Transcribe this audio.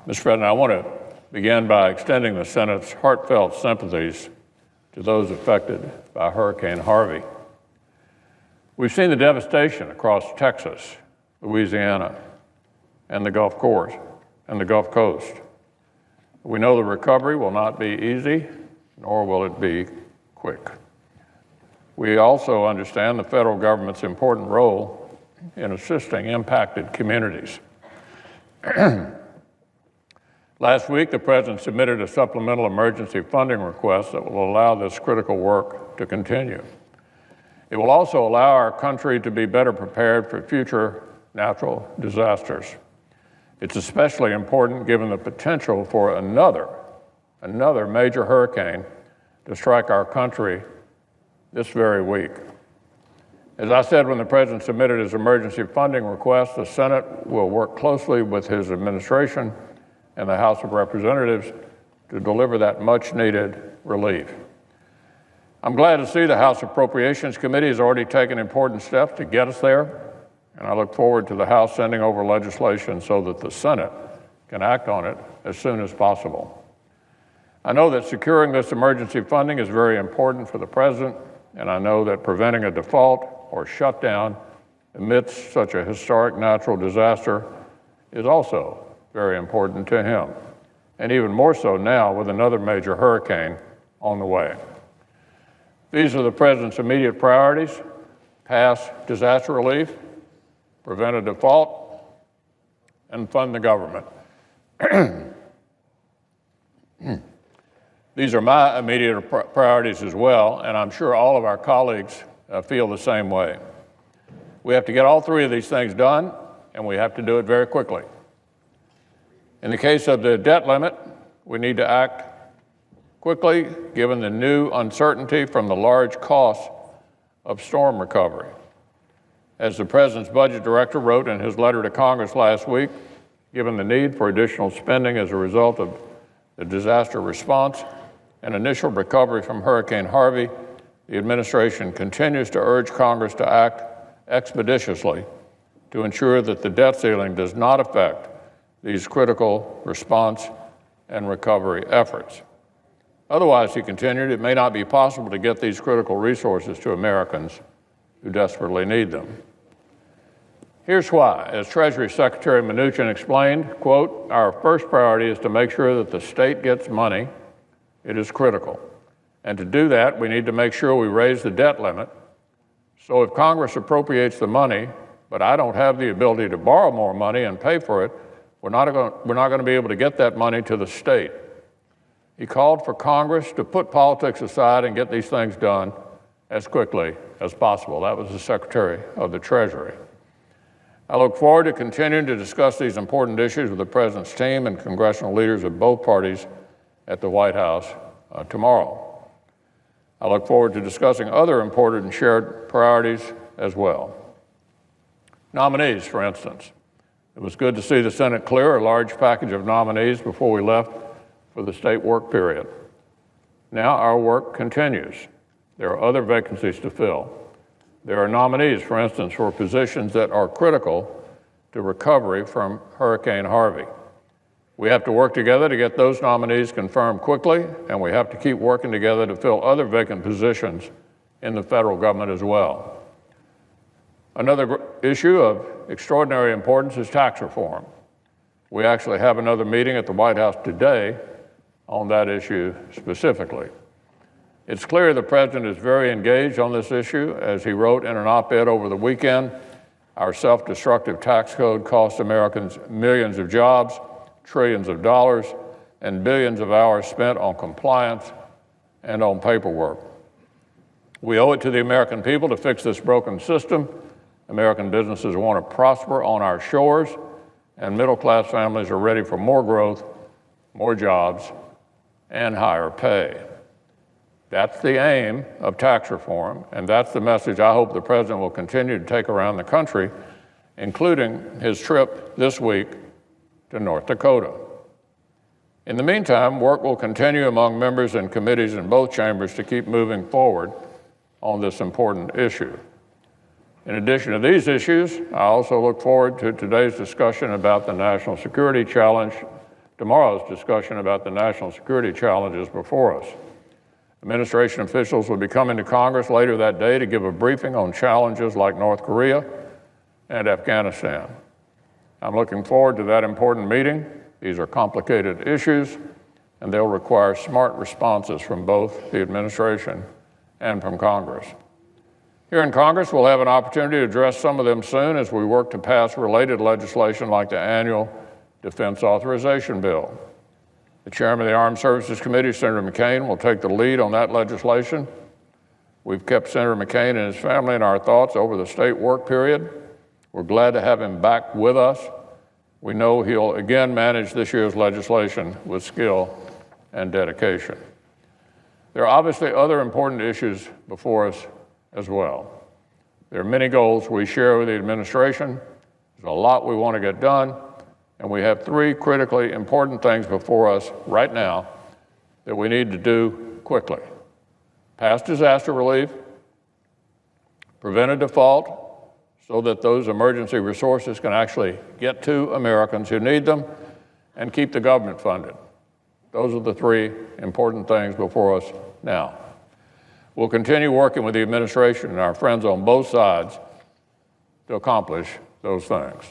Mr. President, I want to begin by extending the Senate's heartfelt sympathies to those affected by Hurricane Harvey. We've seen the devastation across Texas, Louisiana, and the Gulf Coast. We know the recovery will not be easy, nor will it be quick. We also understand the federal government's important role in assisting impacted communities. Last week, the President submitted a supplemental emergency funding request that will allow this critical work to continue. It will also allow our country to be better prepared for future natural disasters. It's especially important given the potential for another major hurricane to strike our country this very week. As I said when the President submitted his emergency funding request, the Senate will work closely with his administration and the House of Representatives to deliver that much-needed relief. I'm glad to see the House Appropriations Committee has already taken important steps to get us there, and I look forward to the House sending over legislation so that the Senate can act on it as soon as possible. I know that securing this emergency funding is very important for the President, and I know that preventing a default or shutdown amidst such a historic natural disaster is also very important to him, and even more so now with another major hurricane on the way. These are the President's immediate priorities: pass disaster relief, prevent a default, and fund the government. These are my immediate priorities as well, and I'm sure all of our colleagues feel the same way. We have to get all three of these things done, and we have to do it very quickly. In the case of the debt limit, we need to act quickly given the new uncertainty from the large costs of storm recovery. As the President's budget director wrote in his letter to Congress last week, given the need for additional spending as a result of the disaster response and initial recovery from Hurricane Harvey, the administration continues to urge Congress to act expeditiously to ensure that the debt ceiling does not affect these critical response and recovery efforts. Otherwise, he continued, it may not be possible to get these critical resources to Americans who desperately need them. Here's why. As Treasury Secretary Mnuchin explained, quote, "Our first priority is to make sure that the state gets money. It is critical. And to do that, we need to make sure we raise the debt limit. So if Congress appropriates the money, but I don't have the ability to borrow more money and pay for it, we're not going to be able to get that money to the state." He called for Congress to put politics aside and get these things done as quickly as possible. That was the Secretary of the Treasury. I look forward to continuing to discuss these important issues with the President's team and congressional leaders of both parties at the White House tomorrow. I look forward to discussing other important and shared priorities as well. Nominees, for instance. It was good to see the Senate clear a large package of nominees before we left for the state work period. Now our work continues. There are other vacancies to fill. There are nominees, for instance, for positions that are critical to recovery from Hurricane Harvey. We have to work together to get those nominees confirmed quickly, and we have to keep working together to fill other vacant positions in the federal government as well. Another issue of extraordinary importance is tax reform. We actually have another meeting at the White House today on that issue specifically. It's clear the President is very engaged on this issue. As he wrote in an op-ed over the weekend, our self-destructive tax code costs Americans millions of jobs, trillions of dollars, and billions of hours spent on compliance and on paperwork. We owe it to the American people to fix this broken system. American businesses want to prosper on our shores, and middle-class families are ready for more growth, more jobs, and higher pay. That's the aim of tax reform, and that's the message I hope the President will continue to take around the country, including his trip this week to North Dakota. In the meantime, work will continue among members and committees in both chambers to keep moving forward on this important issue. In addition to these issues, I also look forward to today's discussion about the national security challenge tomorrow's discussion about the national security challenges before us. Administration officials will be coming to Congress later that day to give a briefing on challenges like North Korea and Afghanistan. I'm looking forward to that important meeting. These are complicated issues, and they'll require smart responses from both the administration and from Congress. Here in Congress, we'll have an opportunity to address some of them soon as we work to pass related legislation like the annual Defense Authorization Bill. The chairman of the Armed Services Committee, Senator McCain, will take the lead on that legislation. We've kept Senator McCain and his family in our thoughts over the state work period. We're glad to have him back with us. We know he'll again manage this year's legislation with skill and dedication. There are obviously other important issues before us as well. There are many goals we share with the administration. There's a lot we want to get done, and we have three critically important things before us right now that we need to do quickly. Pass disaster relief, prevent a default so that those emergency resources can actually get to Americans who need them, and keep the government funded. Those are the three important things before us now. We'll continue working with the administration and our friends on both sides to accomplish those things.